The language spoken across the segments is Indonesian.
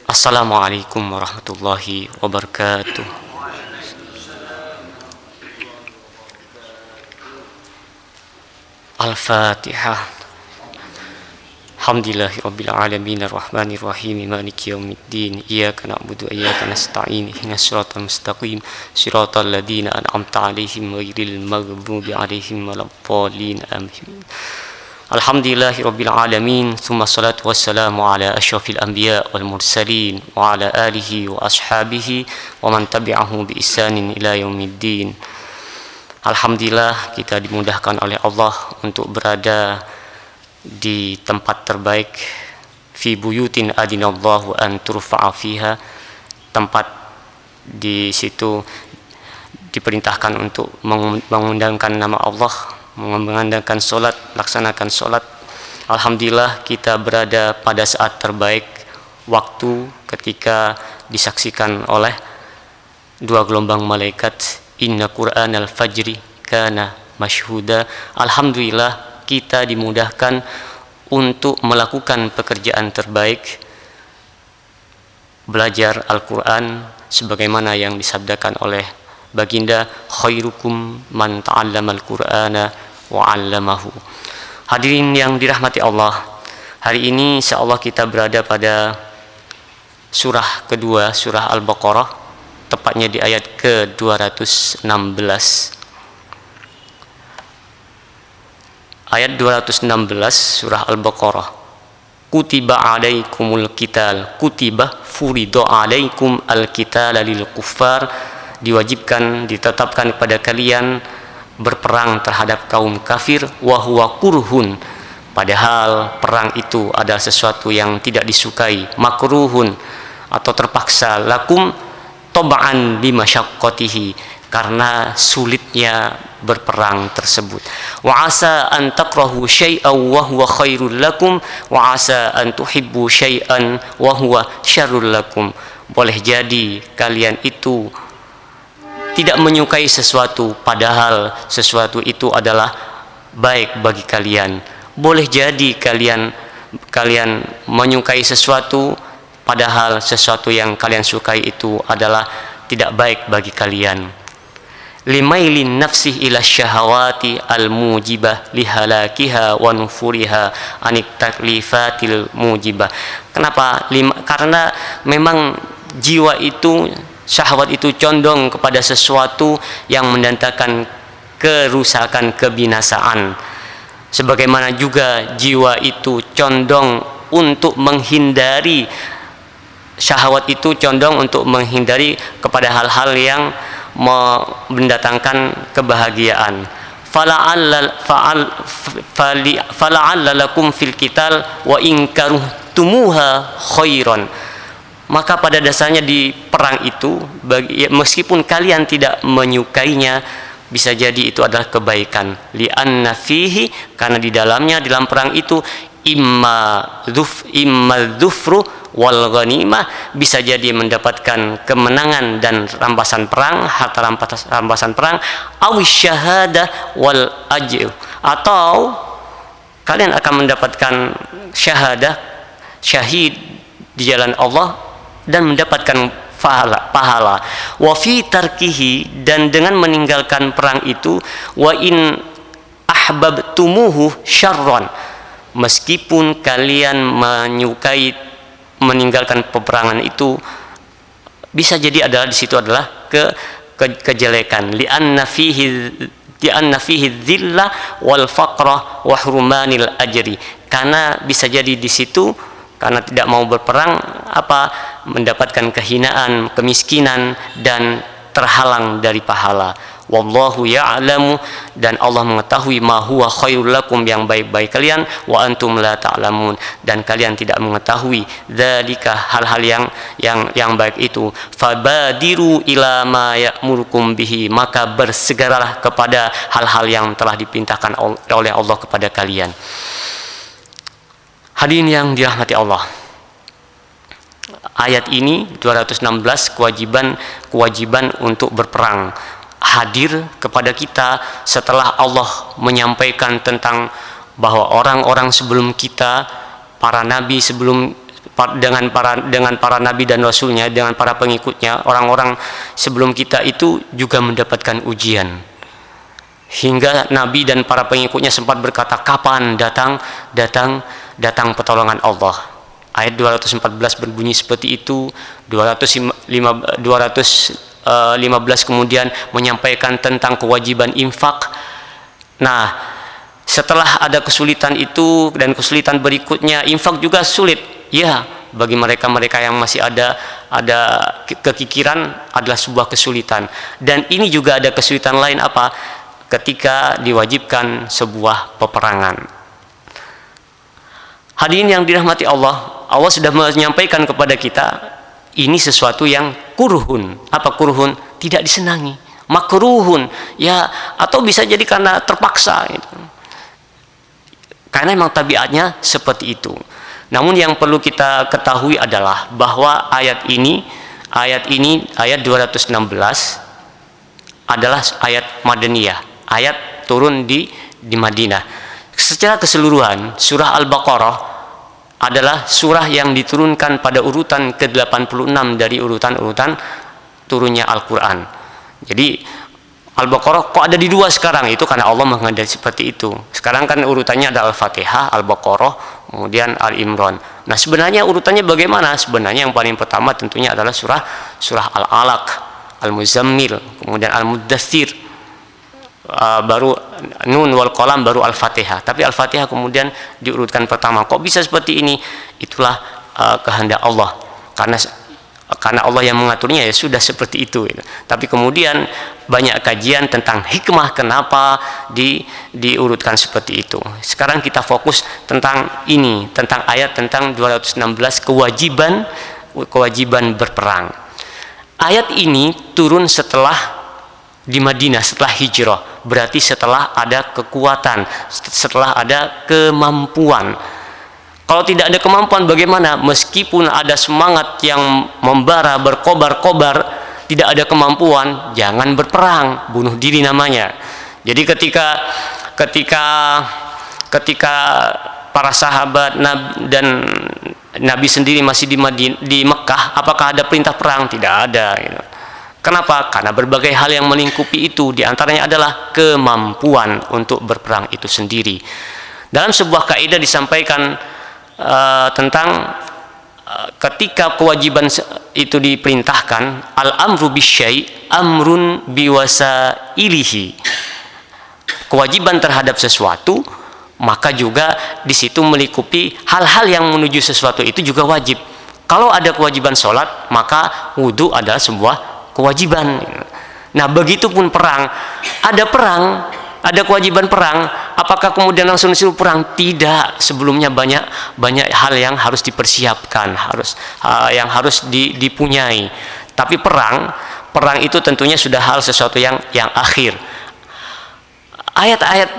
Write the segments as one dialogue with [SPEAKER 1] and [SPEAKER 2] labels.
[SPEAKER 1] Assalamualaikum warahmatullahi wabarakatuh. Al-Fatihah. Alhamdulillahirabbil alamin arrahmanir rahim maliki yaumiddin iyyaka na'budu wa iyyaka nasta'in ihdinas siratal mustaqim siratal ladzina an'amta 'alaihim ghairil maghdubi 'alaihim waladdallin amin. Alhamdulillahirabbil alamin tsumma salatu wassalamu ala asyrafil anbiya wal mursalin wa ala alihi wa ashabihi wa man tabi'ahu bi ihsanin ila yaumiddin. Alhamdulillah kita dimudahkan oleh Allah untuk berada di tempat terbaik, fi buyutin adinallahu an turfa'a fiha, tempat di situ diperintahkan untuk mengundangkan nama Allah, mengandalkan solat, laksanakan solat. Alhamdulillah kita berada pada saat terbaik, waktu ketika disaksikan oleh dua gelombang malaikat, inna Qur'anal fajri kana masyhuda. Alhamdulillah kita dimudahkan untuk melakukan pekerjaan terbaik, belajar Al-Quran sebagaimana yang disabdakan oleh baginda, khairukum man ta'allamal Qur'ana wa 'allamahu. Hadirin yang dirahmati Allah, hari ini insyaallah kita berada pada surah kedua, surah Al-Baqarah, tepatnya di ayat ke-216. Ayat 216 surah Al-Baqarah. Kutiba alaikumul qital, kutiba furido alaikum al-qital lil kuffar, diwajibkan, ditetapkan kepada kalian berperang terhadap kaum kafir, wa huwa kurhun, padahal perang itu adalah sesuatu yang tidak disukai, makruhun atau terpaksa, lakum toba'an bimasyaqqatihi, karena sulitnya berperang tersebut. Wa asa an takrahu syai'an wa huwa khairul lakum wa asa an tuhibbu syai'an wa huwa syarrul lakum. Boleh jadi kalian itu tidak menyukai sesuatu padahal sesuatu itu adalah baik bagi kalian. Boleh jadi kalian menyukai sesuatu padahal sesuatu yang kalian sukai itu adalah tidak baik bagi kalian. Limailin nafsih ila syahawati al-mujibah lihalakiha wa nufuriha anit taklifatil mujibah. Kenapa? Karena memang jiwa itu, syahwat itu condong kepada sesuatu yang mendatangkan kerusakan, kebinasaan. Sebagaimana juga jiwa itu condong untuk menghindari, syahwat itu condong untuk menghindari kepada hal-hal yang mendatangkan kebahagiaan. Fala'alla lakum fil qital wa in karuhtumuha khairan. Maka pada dasarnya di perang itu, meskipun kalian tidak menyukainya, bisa jadi itu adalah kebaikan. Li'anna fihi, karena di dalamnya, dalam perang itu, imma dhufru wal ghanimah, bisa jadi mendapatkan kemenangan dan rampasan perang, harta rampasan perang, awis syahadah wal ajr, atau kalian akan mendapatkan syahadah, syahid di jalan Allah dan mendapatkan pahala. Wa fi tarkihi, dan dengan meninggalkan perang itu, wa in ahbabtumuhu syarran, meskipun kalian menyukai meninggalkan peperangan itu, bisa jadi adalah di situ adalah kejelekan. Li'anna fihi dhillah wal faqra wa hurmanil ajri, karena bisa jadi di situ, karena tidak mau berperang, mendapatkan kehinaan, kemiskinan, dan terhalang dari pahala. Wallahu ya'lamu, dan Allah mengetahui, ma huwa khairul lakum, yang baik-baik kalian, wa antum la ta'lamun, dan kalian tidak mengetahui, dzalika, hal-hal yang baik itu. Fabadiru ila ma ya'murukum bihi, maka bersegeralah kepada hal-hal yang telah diperintahkan oleh Allah kepada kalian. Hadirin yang dirahmati Allah, ayat ini 216, kewajiban untuk berperang hadir kepada kita setelah Allah menyampaikan tentang bahwa orang-orang sebelum kita, para nabi sebelum dengan para nabi dan rasulnya, dengan para pengikutnya, orang-orang sebelum kita itu juga mendapatkan ujian. Hingga nabi dan para pengikutnya sempat berkata, kapan datang pertolongan Allah. Ayat 214 berbunyi seperti itu. 215 kemudian menyampaikan tentang kewajiban infak. Nah, setelah ada kesulitan itu dan kesulitan berikutnya, infak juga sulit. Ya, bagi mereka-mereka yang masih ada kekikiran adalah sebuah kesulitan. Dan ini juga ada kesulitan lain apa? Ketika diwajibkan sebuah peperangan. Hadirin yang dirahmati Allah, Allah sudah menyampaikan kepada kita ini sesuatu yang kurhun. Apa kurhun? Tidak disenangi. Makruhun, ya, atau bisa jadi karena terpaksa gitu. Karena memang tabiatnya seperti itu. Namun yang perlu kita ketahui adalah bahwa ayat 216 adalah ayat Madaniyah, ayat turun di Madinah. Secara keseluruhan surah Al-Baqarah adalah surah yang diturunkan pada urutan ke-86 dari urutan-urutan turunnya Al-Quran. Jadi Al-Baqarah kok ada di 2 sekarang? Itu karena Allah menghendaki seperti itu. Sekarang kan urutannya ada Al-Fatihah, Al-Baqarah, kemudian Al-Imran. Nah, sebenarnya urutannya bagaimana? Sebenarnya yang paling pertama tentunya adalah surah Al-Alaq, Al-Muzammil, kemudian Al-Muddathir, baru Nun wal Qalam, baru Al-Fatihah. Tapi Al-Fatihah kemudian diurutkan pertama. Kok bisa seperti ini? Itulah kehendak Allah. Karena Allah yang mengaturnya, ya sudah seperti itu. Tapi kemudian banyak kajian tentang hikmah kenapa diurutkan seperti itu. Sekarang kita fokus tentang ini, tentang ayat tentang 216 kewajiban berperang. Ayat ini turun setelah di Madinah, setelah hijrah. Berarti setelah ada kekuatan, setelah ada kemampuan. Kalau tidak ada kemampuan bagaimana? Meskipun ada semangat yang membara, berkobar-kobar, tidak ada kemampuan, jangan berperang, bunuh diri namanya. Jadi ketika para sahabat dan Nabi sendiri masih di Mekah, apakah ada perintah perang? Tidak ada. Gitu. Kenapa? Karena berbagai hal yang melingkupi itu, diantaranya adalah kemampuan untuk berperang itu sendiri. Dalam sebuah kaidah disampaikan tentang ketika kewajiban itu diperintahkan, al-amru bisyai' amrun biwasailihi. Kewajiban terhadap sesuatu, maka juga di situ melingkupi hal-hal yang menuju sesuatu itu juga wajib. Kalau ada kewajiban sholat, maka wudhu adalah sebuah kewajiban. Nah, begitupun perang. Ada kewajiban perang. Apakah kemudian langsung disuruh perang? Tidak. Sebelumnya banyak hal yang harus dipersiapkan, yang harus dipunyai. Tapi perang itu tentunya sudah sesuatu yang akhir. Ayat-ayat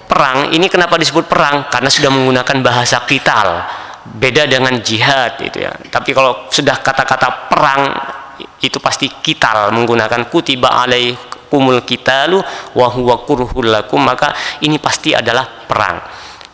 [SPEAKER 1] perang ini kenapa disebut perang? Karena sudah menggunakan bahasa qital. Beda dengan jihad itu ya. Tapi kalau sudah kata-kata perang itu pasti qital, menggunakan kutiba alaikumul qitalu wa huwa kurhul lakum, maka ini pasti adalah perang.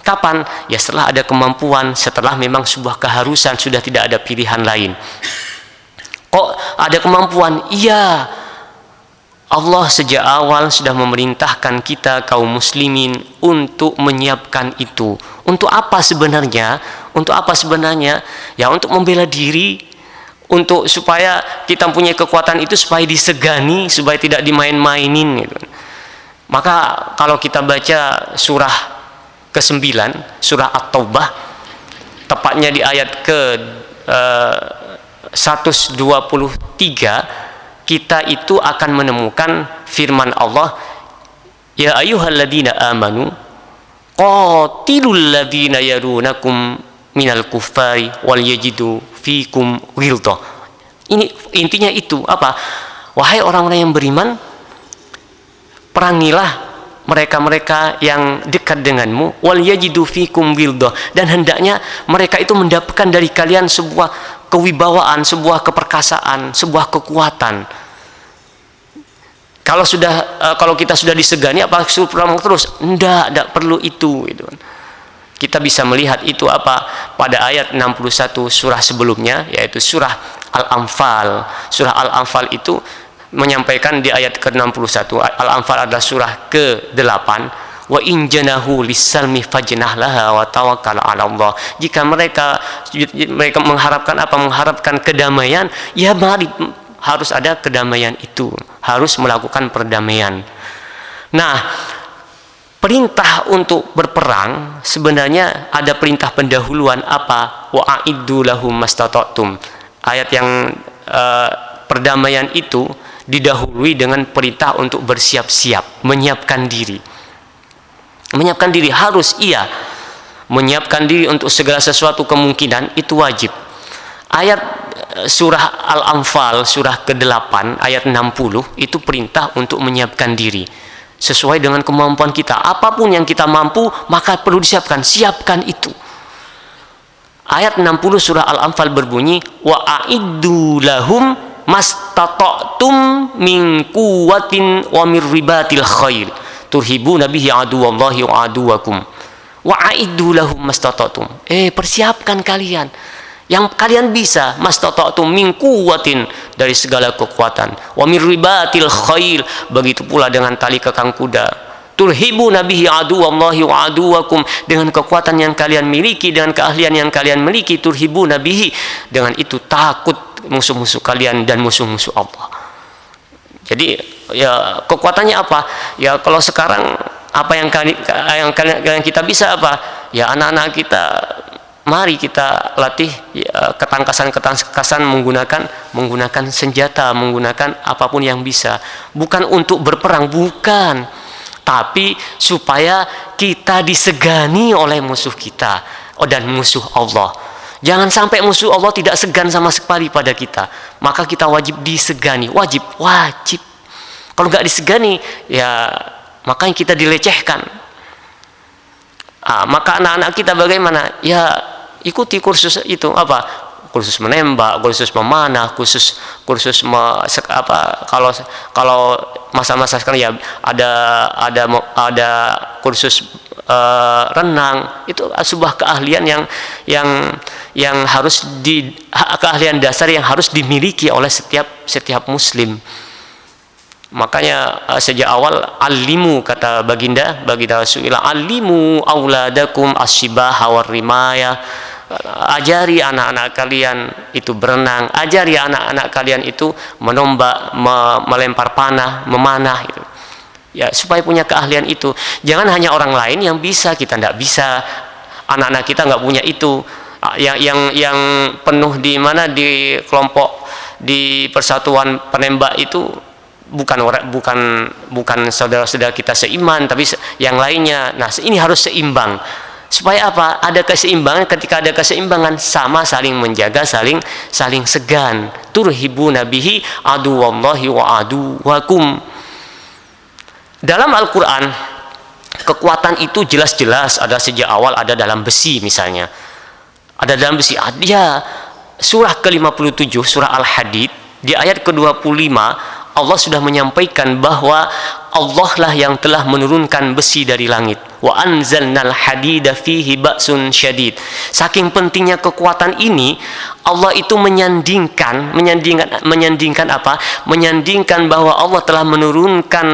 [SPEAKER 1] Kapan? Ya setelah ada kemampuan, setelah memang sebuah keharusan, sudah tidak ada pilihan lain. Kok ada kemampuan? Iya, Allah sejak awal sudah memerintahkan kita kaum muslimin untuk menyiapkan itu. Untuk apa sebenarnya? Ya untuk membela diri, untuk supaya kita punya kekuatan itu, supaya disegani, supaya tidak dimain-mainin gitu. Maka kalau kita baca surah ke-9, surah At-Taubah, tepatnya di ayat ke-123, kita itu akan menemukan firman Allah, ya ayyuhalladzina amanu qatilul ladzina yarunakum minal kuffari wal yajidu fikum ghilzah. Ini intinya itu apa? Wahai orang-orang yang beriman, perangilah mereka-mereka yang dekat denganmu, wal yajidu fikum ghilzah, dan hendaknya mereka itu mendapatkan dari kalian sebuah kewibawaan, sebuah keperkasaan, sebuah kekuatan. Kalau kita sudah disegani, apa suruh perang terus? Tidak perlu itu gitu. Kita bisa melihat itu apa pada ayat 61 surah sebelumnya, yaitu surah Al-Anfal. Surah Al-Anfal itu menyampaikan di ayat ke-61. Al-Anfal adalah surah ke-8. Wa in janahu lis-salmi fajnah laha wa tawakkal 'ala Allah. Jika mereka mengharapkan apa? Mengharapkan kedamaian, ya mari, harus ada kedamaian itu, harus melakukan perdamaian. Nah, perintah untuk berperang sebenarnya ada perintah pendahuluan apa? Wa a'iddu lahum mastata'tum. Ayat yang perdamaian itu didahului dengan perintah untuk bersiap-siap, menyiapkan diri. Menyiapkan diri harus iya. Menyiapkan diri untuk segala sesuatu kemungkinan itu wajib. Ayat surah Al-Anfal surah ke-8 ayat 60 itu perintah untuk menyiapkan diri sesuai dengan kemampuan kita. Apapun yang kita mampu maka perlu disiapkan, siapkan itu. Ayat 60 surah Al-Anfal berbunyi wa a'iddu lahum mastata'tum min quwwatin wa mir ribatil khail turhibuna bihi aduwallahi wa aduwakum wa a'iddu lahum mastata'tum. Persiapkan kalian yang kalian bisa, mastata'tum min quwwatin, dari segala kekuatan, wa mir ribatil khail, begitu pula dengan tali kekang kuda, turhibuna bihi aduwallahi wa aduwakum, dengan kekuatan yang kalian miliki, dengan keahlian yang kalian miliki, turhibuna bihi, dengan itu takut musuh-musuh kalian dan musuh-musuh Allah. Jadi ya kekuatannya apa? Ya kalau sekarang apa yang kita bisa apa? Ya anak-anak kita, mari kita latih ya, ketangkasan menggunakan senjata, menggunakan apapun yang bisa. Bukan untuk berperang, bukan. Tapi supaya kita disegani oleh musuh kita dan musuh Allah. Jangan sampai musuh Allah tidak segan sama sekali pada kita. Maka kita wajib disegani, wajib. Kalau nggak disegani, ya makanya kita dilecehkan. Maka anak-anak kita bagaimana? Ya ikuti kursus itu apa? Kursus menembak, kursus memanah, kursus kalau masa-masa sekarang ya ada kursus renang. Itu sebuah keahlian yang harus keahlian dasar yang harus dimiliki oleh setiap muslim. Makanya sejak awal alimu, kata baginda Rasulullah, alimu auladakum asyibaha warrimaya. Ajari anak-anak kalian itu berenang, ajari anak-anak kalian itu menombak, melempar panah, memanah gitu. Ya, supaya punya keahlian itu. Jangan hanya orang lain yang bisa, kita tidak bisa. Anak-anak kita nggak punya itu. Yang penuh di mana, di kelompok, di persatuan penembak itu bukan saudara-saudara kita seiman, tapi yang lainnya. Nah, ini harus seimbang. Supaya apa? Ada keseimbangan. Ketika ada keseimbangan, sama saling menjaga, saling segan. Turhibuna bihi aduwallahi wa aduwakum. Dalam Al-Quran, kekuatan itu jelas-jelas ada sejak awal, ada dalam besi misalnya. Ada dalam besi. Ya, surah ke-57, surah Al-Hadid, di ayat ke-25, Allah sudah menyampaikan bahwa Allah lah yang telah menurunkan besi dari langit. Wa anzalnal hadida fihi ba'sun syadid. Saking pentingnya kekuatan ini, Allah itu menyandingkan apa? Menyandingkan bahwa Allah telah menurunkan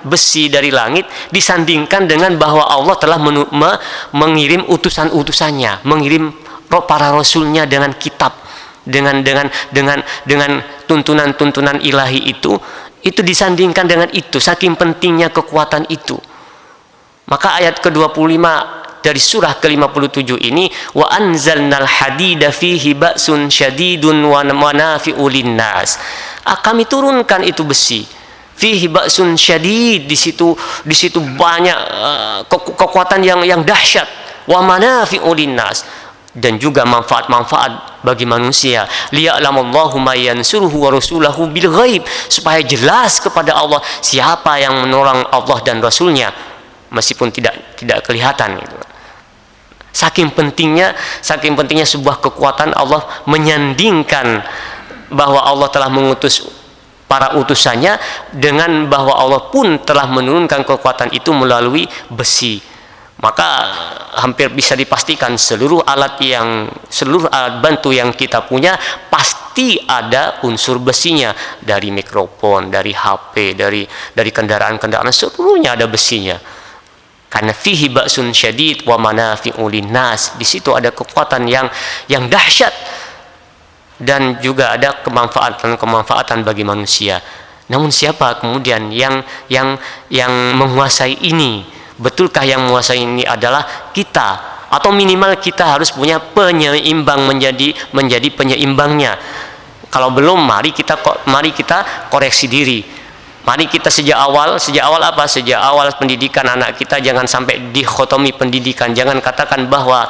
[SPEAKER 1] besi dari langit disandingkan dengan bahwa Allah telah mengirim utusan-utusannya, mengirim para rasulnya dengan kitab, dengan tuntunan ilahi itu disandingkan dengan itu, saking pentingnya kekuatan itu. Maka ayat ke-25 dari surah ke-57 ini, wa anzalnal hadida fihi ba'sun syadidun wa manafi'u linnas. Kami turunkan itu besi. Fihi ba'sun syadid, di situ banyak kekuatan yang dahsyat, wa manafi'u linnas, dan juga manfaat-manfaat bagi manusia. Liya'lamallahu may yansuruhu wa rasulahu bil ghaib, supaya jelas kepada Allah siapa yang menolong Allah dan Rasulnya meskipun tidak kelihatan gitu. Saking pentingnya sebuah kekuatan, Allah menyandingkan bahwa Allah telah mengutus para utusannya dengan bahwa Allah pun telah menurunkan kekuatan itu melalui besi. maka hampir bisa dipastikan seluruh alat bantu yang kita punya pasti ada unsur besinya, dari mikrofon, dari HP, dari kendaraan-kendaraan, seluruhnya ada besinya. Karena fihi ba'sun syadid wa manafi'u linnas, di situ ada kekuatan yang dahsyat dan juga ada kemanfaatan bagi manusia. Namun siapa kemudian yang menguasai ini? Betulkah yang menguasai ini adalah kita, atau minimal kita harus punya penyeimbang, menjadi penyeimbangnya? Kalau belum, mari kita koreksi diri. Mari kita sejak awal pendidikan anak kita jangan sampai dikotomi pendidikan. Jangan katakan bahwa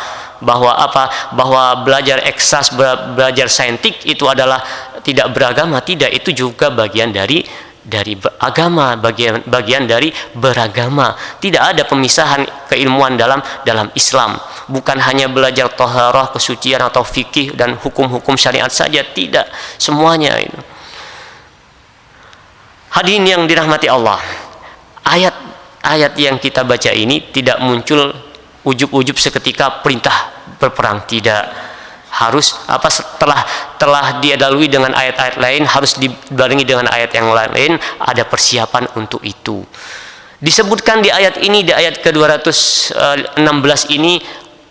[SPEAKER 1] belajar eksas, belajar saintik itu adalah tidak beragama. Tidak, itu juga bagian dari agama, bagian dari beragama. Tidak ada pemisahan keilmuan dalam Islam. Bukan hanya belajar thaharah, kesucian atau fikih dan hukum-hukum syariat saja, tidak, semuanya itu. Hadirin yang dirahmati Allah, ayat yang kita baca ini tidak muncul ujub-ujub seketika perintah berperang, tidak. Harus telah diadalui dengan ayat-ayat lain, harus dibarengi dengan ayat yang lain, ada persiapan untuk itu. Disebutkan di ayat ini, di ayat ke-216 ini,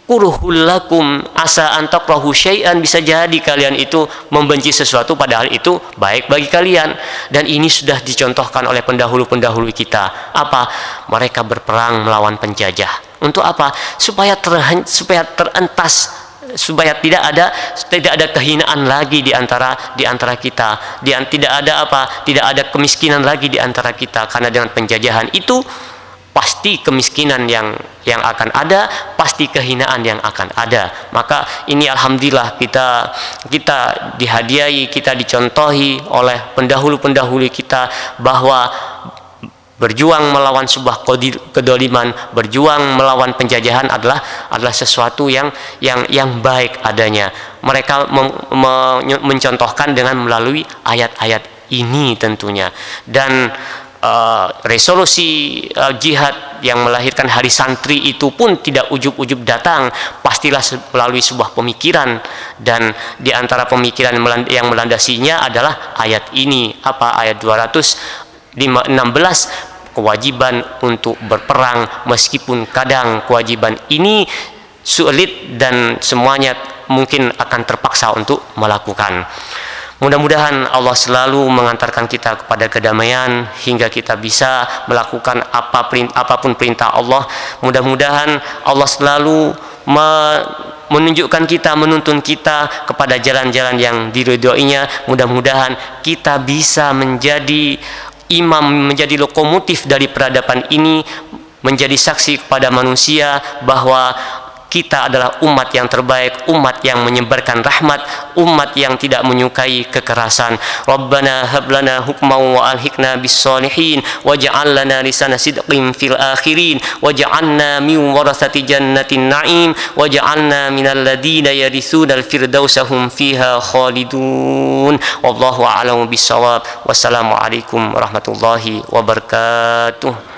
[SPEAKER 1] kurhul lakum asa an takrahu syai'an, bisa jadi kalian itu membenci sesuatu padahal itu baik bagi kalian. Dan ini sudah dicontohkan oleh pendahulu-pendahulu kita. Apa? Mereka berperang melawan penjajah. Untuk apa? Supaya terentas, supaya tidak ada kehinaan lagi di antara kita. Tidak ada kemiskinan lagi di antara kita, karena dengan penjajahan itu pasti kemiskinan yang akan ada, pasti kehinaan yang akan ada. Maka ini alhamdulillah kita dihadiahi, kita dicontohi oleh pendahulu-pendahulu kita bahwa berjuang melawan sebuah kedoliman, berjuang melawan penjajahan adalah sesuatu yang baik adanya. Mereka mencontohkan dengan melalui ayat-ayat ini tentunya. Dan resolusi jihad yang melahirkan hari santri itu pun tidak ujub-ujub datang, pastilah melalui sebuah pemikiran. Dan di antara pemikiran yang melandasinya adalah ayat ini, ayat 216, kewajiban untuk berperang, meskipun kadang kewajiban ini sulit dan semuanya mungkin akan terpaksa untuk melakukan. Mudah-mudahan Allah selalu mengantarkan kita kepada kedamaian hingga kita bisa melakukan apapun perintah Allah. Mudah-mudahan Allah selalu menunjukkan kita, menuntun kita kepada jalan-jalan yang diridhoinya. Mudah-mudahan kita bisa menjadi imam, menjadi lokomotif dari peradaban ini, menjadi saksi kepada manusia bahwa kita adalah umat yang terbaik, umat yang menyebarkan rahmat, umat yang tidak menyukai kekerasan. Rabbana hab lana hukman wa alhiqna bis solihin waj'al lana lisana sidqin fil akhirin waj'alna min warasati jannatin na'im waj'alna minal ladina yarithuna al firdausa hum fiha khalidun. Wallahu a'lamu bissawab. Wassalamu alaikum warahmatullahi wabarakatuh.